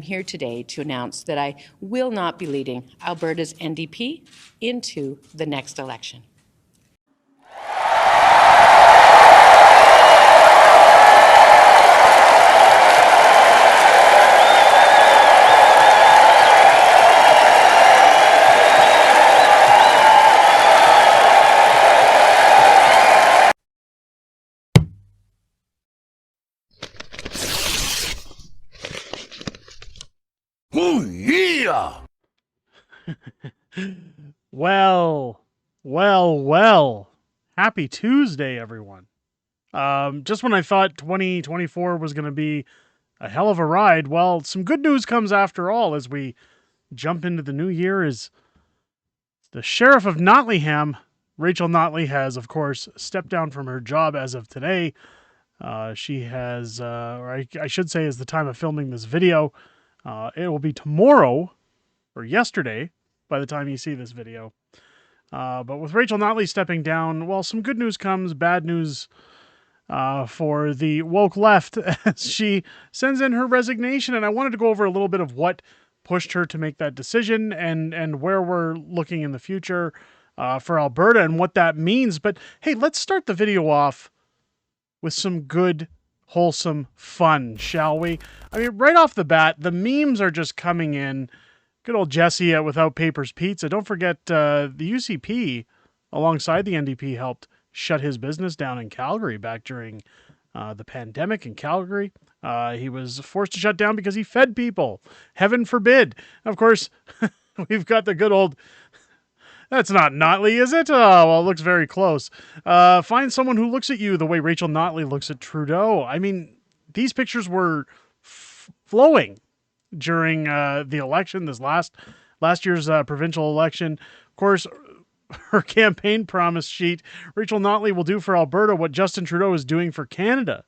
here today to announce that I will not be leading Alberta's NDP into the next election. Oh, yeah! Well. Happy Tuesday, everyone. Just when I thought 2024 was going to be a hell of a ride, well, some good news comes after all as we jump into the new year. Is the Sheriff of Notley, Rachel Notley, has, of course, stepped down from her job as of today. She has, or I should say, as the time of filming this video, it will be tomorrow or yesterday by the time you see this video. But with Rachel Notley stepping down, well, some good news comes, bad news for the woke left as she sends in her resignation. And I wanted to go over a little bit of what pushed her to make that decision and where we're looking in the future for Alberta and what that means. But hey, let's start the video off with some good, wholesome fun, shall we? I mean, right off the bat, the memes are just coming in. Good old Jesse at Without Papers Pizza. Don't forget the UCP, alongside the NDP, helped shut his business down in Calgary back during the pandemic in Calgary. He was forced to shut down because he fed people. Heaven forbid. Of course, we've got the good old... That's not Notley, is it? Oh, well, it looks very close. Find someone who looks at you the way Rachel Notley looks at Trudeau. I mean, these pictures were flowing during the election, this last year's provincial election. Of course, her campaign promise sheet, Rachel Notley will do for Alberta what Justin Trudeau is doing for Canada.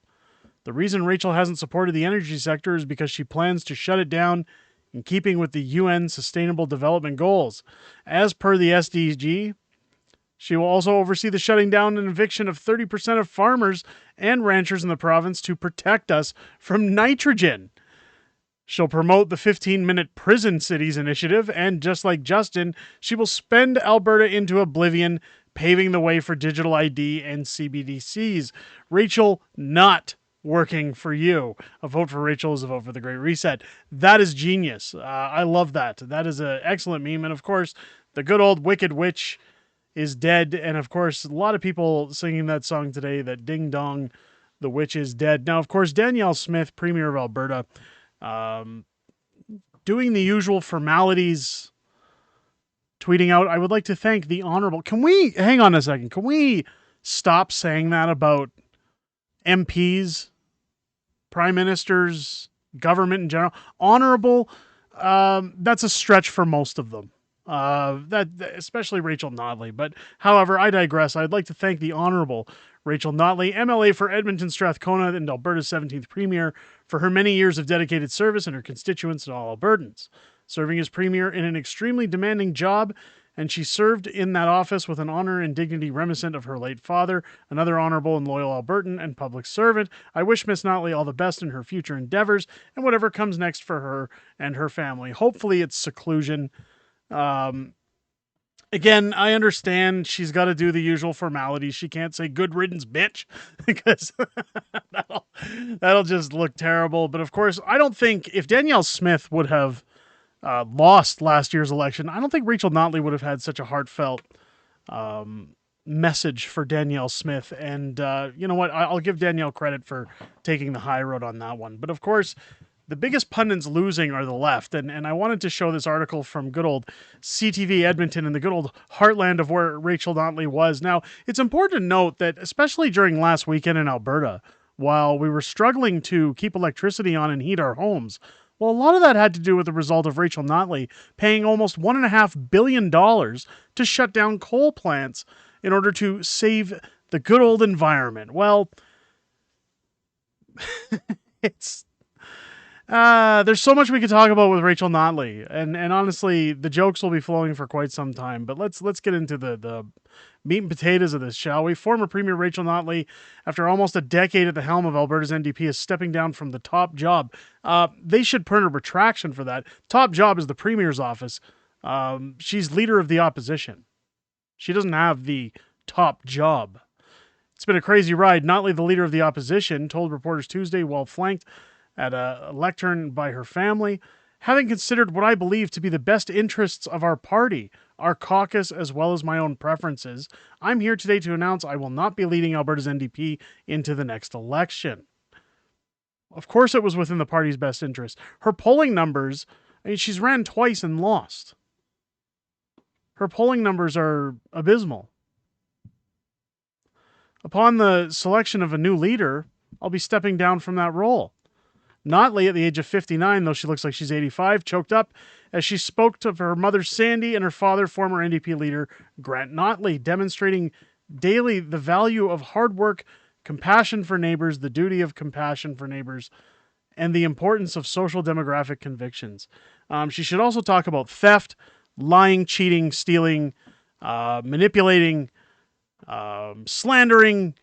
The reason Rachel hasn't supported the energy sector is because she plans to shut it down in keeping with the UN Sustainable Development Goals. As per the SDG, she will also oversee the shutting down and eviction of 30% of farmers and ranchers in the province to protect us from nitrogen. She'll promote the 15-minute Prison Cities initiative, and just like Justin, she will spend Alberta into oblivion, paving the way for digital ID and CBDCs. Rachel, not working for you. A vote for Rachel is a vote for the Great Reset. That is genius. I love that. That is an excellent meme. And of course, the good old Wicked Witch is dead. And of course, a lot of people singing that song today, that Ding Dong, the witch is dead. Now, of course, Danielle Smith, Premier of Alberta, doing the usual formalities, tweeting out, I would like to thank the honorable... Can we, hang on a second, can we stop saying that about MPs, prime ministers, government in general? Honorable, that's a stretch for most of them. That especially Rachel Notley. But however, I digress. I'd like to thank the honorable Rachel Notley, MLA for Edmonton Strathcona and Alberta's 17th Premier, for her many years of dedicated service and her constituents and all Albertans. Serving as Premier in an extremely demanding job, and she served in that office with an honor and dignity reminiscent of her late father, another honorable and loyal Albertan and public servant. I wish Miss Notley all the best in her future endeavors and whatever comes next for her and her family. Hopefully it's seclusion. Again, I understand she's got to do the usual formalities. She can't say good riddance, bitch, because that'll just look terrible. But of course, I don't think if Danielle Smith would have lost last year's election, I don't think Rachel Notley would have had such a heartfelt message for Danielle Smith. And you know what? I'll give Danielle credit for taking the high road on that one. But of course, the biggest pundits losing are the left. And I wanted to show this article from good old CTV Edmonton in the good old heartland of where Rachel Notley was. Now, it's important to note that, especially during last weekend in Alberta, while we were struggling to keep electricity on and heat our homes, well, a lot of that had to do with the result of Rachel Notley paying almost $1.5 billion to shut down coal plants in order to save the good old environment. Well, There's so much we could talk about with Rachel Notley, and honestly, the jokes will be flowing for quite some time. But let's get into the meat and potatoes of this, shall we? Former Premier Rachel Notley, after almost a decade at the helm of Alberta's NDP, is stepping down from the top job. They should put a retraction for that. Top job is the Premier's office. She's leader of the opposition. She doesn't have the top job. It's been a crazy ride. Notley, the leader of the opposition, told reporters Tuesday while flanked at a lectern by her family, having considered what I believe to be the best interests of our party, our caucus, as well as my own preferences, I'm here today to announce I will not be leading Alberta's NDP into the next election. Of course it was within the party's best interest. Her polling numbers, I mean, she's ran twice and lost. Her polling numbers are abysmal. Upon the selection of a new leader, I'll be stepping down from that role. Notley, at the age of 59, though she looks like she's 85, choked up as she spoke to her mother, Sandy, and her father, former NDP leader Grant Notley, demonstrating daily the value of hard work, compassion for neighbors, the duty of compassion for neighbors, and the importance of social demographic convictions. She should also talk about theft, lying, cheating, stealing, manipulating, slandering,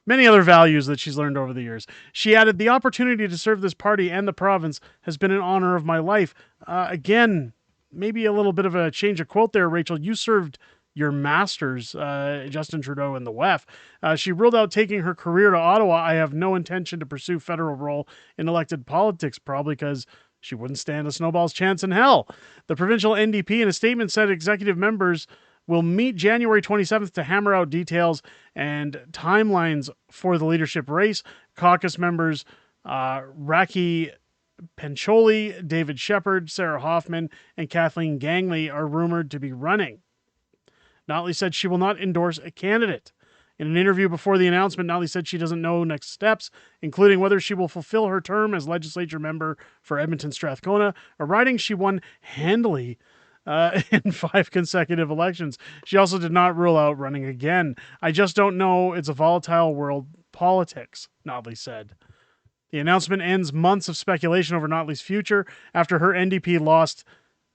many other values that she's learned over the years. She added, the opportunity to serve this party and the province has been an honor of my life. Again, maybe a little bit of a change of quote there, Rachel. You served your masters, Justin Trudeau and the WEF. She ruled out taking her career to Ottawa. I have no intention to pursue federal role in elected politics, probably because she wouldn't stand a snowball's chance in hell. The provincial NDP in a statement said executive members will meet January 27th to hammer out details and timelines for the leadership race. Caucus members Raki Pencholi, David Shepherd, Sarah Hoffman, and Kathleen Gangley are rumored to be running. Notley said she will not endorse a candidate. In an interview before the announcement, Notley said she doesn't know next steps, including whether she will fulfill her term as legislature member for Edmonton Strathcona, a riding she won handily in 5 consecutive elections. She also did not rule out running again. I just don't know. It's a volatile world, politics, Notley said. The announcement ends months of speculation over Notley's future after her NDP lost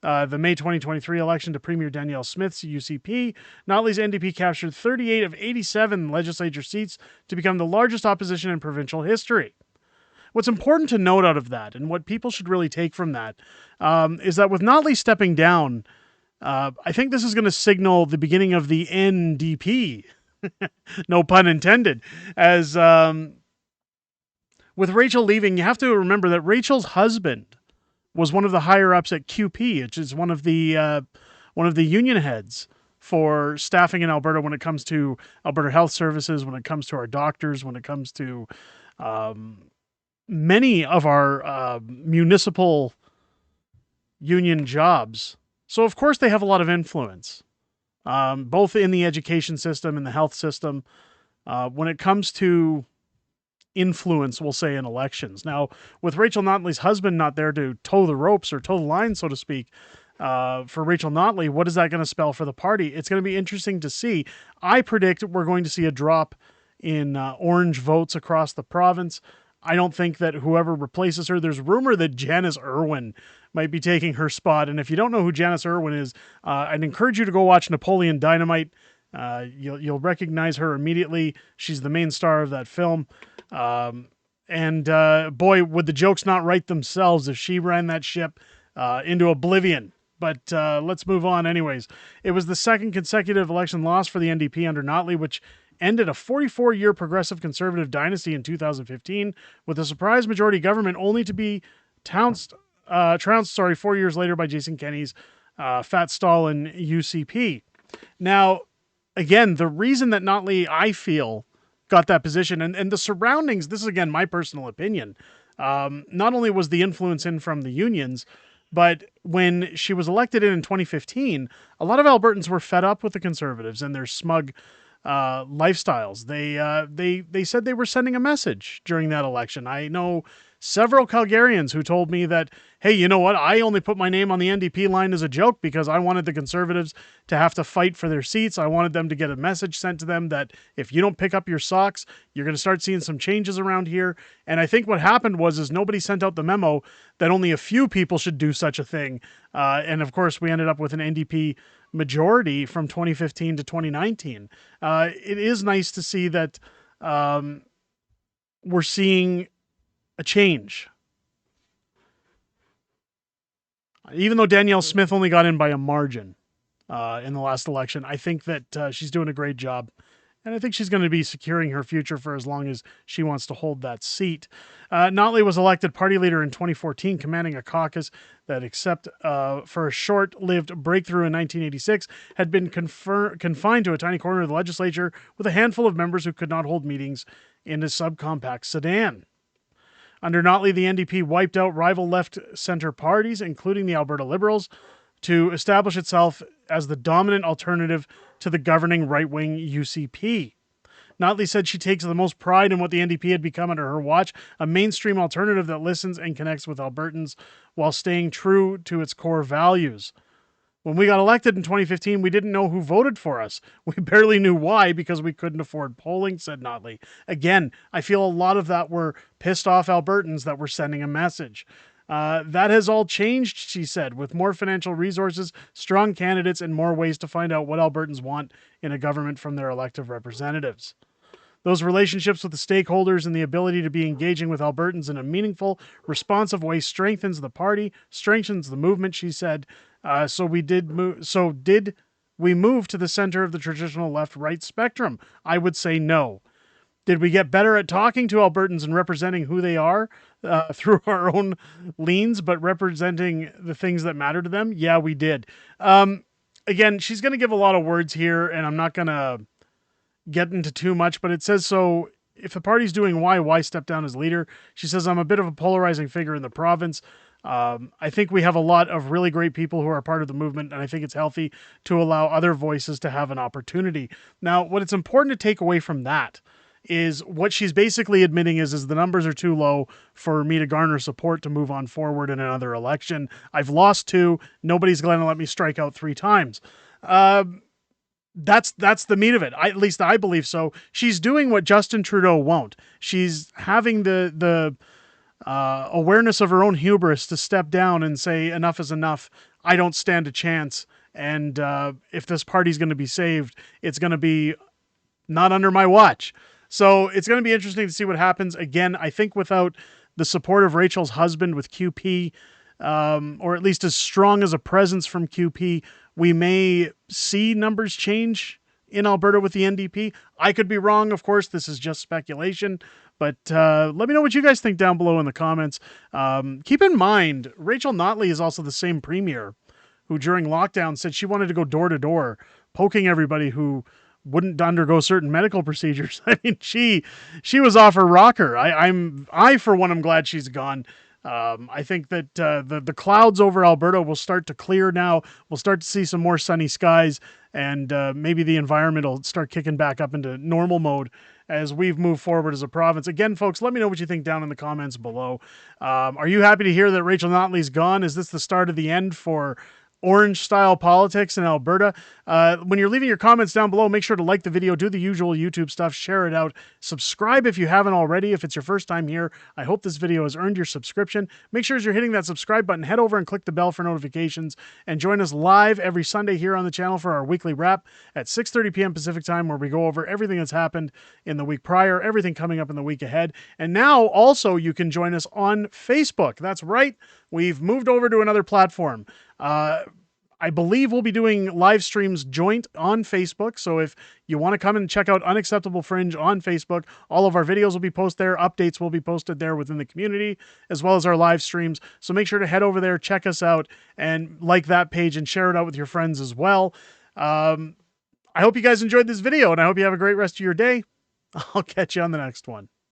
the May 2023 election to Premier Danielle Smith's UCP. Notley's NDP captured 38 of 87 legislature seats to become the largest opposition in provincial history. What's important to note out of that, and what people should really take from that, is that with Notley stepping down, I think this is going to signal the beginning of the NDP. No pun intended. As with Rachel leaving, you have to remember that Rachel's husband was one of the higher ups at QP, which is one of the union heads for staffing in Alberta when it comes to Alberta Health Services, when it comes to our doctors, when it comes to many of our municipal union jobs. So, of course, they have a lot of influence, both in the education system and the health system, when it comes to influence, we'll say, in elections. Now, with Rachel Notley's husband not there to toe the ropes or toe the line, so to speak, for Rachel Notley, what is that going to spell for the party? It's going to be interesting to see. I predict we're going to see a drop in orange votes across the province. I don't think that whoever replaces her, there's rumor that Janice Irwin might be taking her spot. And if you don't know who Janice Irwin is, I'd encourage you to go watch Napoleon Dynamite. You'll recognize her immediately. She's the main star of that film. And boy, would the jokes not write themselves if she ran that ship into oblivion. But let's move on anyways. It was the second consecutive election loss for the NDP under Notley, which ended a 44-year progressive conservative dynasty in 2015 with a surprise majority government only to be trounced 4 years later by Jason Kenney's Fat Stalin UCP. Now, again, the reason that Notley, I feel, got that position and the surroundings, this is again my personal opinion, not only was the influence in from the unions, but when she was elected in 2015, a lot of Albertans were fed up with the Conservatives and their smug lifestyles. They said they were sending a message during that election. I know several Calgarians who told me that, hey, you know what? I only put my name on the NDP line as a joke because I wanted the Conservatives to have to fight for their seats. I wanted them to get a message sent to them that if you don't pick up your socks, you're going to start seeing some changes around here. And I think what happened was nobody sent out the memo that only a few people should do such a thing. And of course, we ended up with an NDP majority from 2015 to 2019. It is nice to see that we're seeing a change. Even though Danielle Smith only got in by a margin in the last election, I think that she's doing a great job. And I think she's going to be securing her future for as long as she wants to hold that seat. Notley was elected party leader in 2014, commanding a caucus that, except for a short-lived breakthrough in 1986, had been confined to a tiny corner of the legislature with a handful of members who could not hold meetings in a subcompact sedan. Under Notley, the NDP wiped out rival left-centre parties, including the Alberta Liberals, to establish itself as the dominant alternative to the governing right-wing UCP. Notley said she takes the most pride in what the NDP had become under her watch, a mainstream alternative that listens and connects with Albertans while staying true to its core values. When we got elected in 2015, we didn't know who voted for us. We barely knew why because we couldn't afford polling, said Notley. Again, I feel a lot of that were pissed off Albertans that were sending a message. That has all changed, she said, with more financial resources, strong candidates, and more ways to find out what Albertans want in a government from their elected representatives. Those relationships with the stakeholders and the ability to be engaging with Albertans in a meaningful, responsive way strengthens the party, strengthens the movement, she said. So did we move to the center of the traditional left-right spectrum? I would say no. Did we get better at talking to Albertans and representing who they are through our own leans, but representing the things that matter to them? Yeah, we did. Again, she's going to give a lot of words here, and I'm not going to get into too much, but it says, so if the party's doing why step down as leader? She says, I'm a bit of a polarizing figure in the province. I think we have a lot of really great people who are part of the movement, and I think it's healthy to allow other voices to have an opportunity. Now, what it's important to take away from that is what she's basically admitting is the numbers are too low for me to garner support to move on forward in another election. I've lost 2. Nobody's going to let me strike out 3 times. That's the meat of it. At least I believe so. She's doing what Justin Trudeau won't. She's having the awareness of her own hubris to step down and say, enough is enough. I don't stand a chance. And if this party's going to be saved, it's going to be not under my watch. So it's going to be interesting to see what happens. Again, I think without the support of Rachel's husband with QP, or at least as strong as a presence from QP, we may see numbers change in Alberta with the NDP. I could be wrong. Of course, this is just speculation. But let me know what you guys think down below in the comments. Keep in mind, Rachel Notley is also the same premier who during lockdown said she wanted to go door to door, poking everybody who wouldn't undergo certain medical procedures. I mean, she was off her rocker. I for one, am glad she's gone. I think that the clouds over Alberta will start to clear now. We'll start to see some more sunny skies, and maybe the environment will start kicking back up into normal mode as we've moved forward as a province. Again, folks, let me know what you think down in the comments below. Are you happy to hear that Rachel Notley's gone? Is this the start of the end for orange-style politics in Alberta? When you're leaving your comments down below, make sure to like the video, do the usual YouTube stuff, share it out, subscribe if you haven't already. If it's your first time here, I hope this video has earned your subscription. Make sure as you're hitting that subscribe button, head over and click the bell for notifications, and join us live every Sunday here on the channel for our weekly wrap at 6:30 p.m. Pacific time, where we go over everything that's happened in the week prior, everything coming up in the week ahead. And now also you can join us on Facebook. That's right. We've moved over to another platform. I believe we'll be doing live streams joint on Facebook. So if you want to come and check out Unacceptable Fringe on Facebook, all of our videos will be posted there. Updates will be posted there within the community, as well as our live streams. So make sure to head over there, check us out, and like that page and share it out with your friends as well. I hope you guys enjoyed this video, and I hope you have a great rest of your day. I'll catch you on the next one.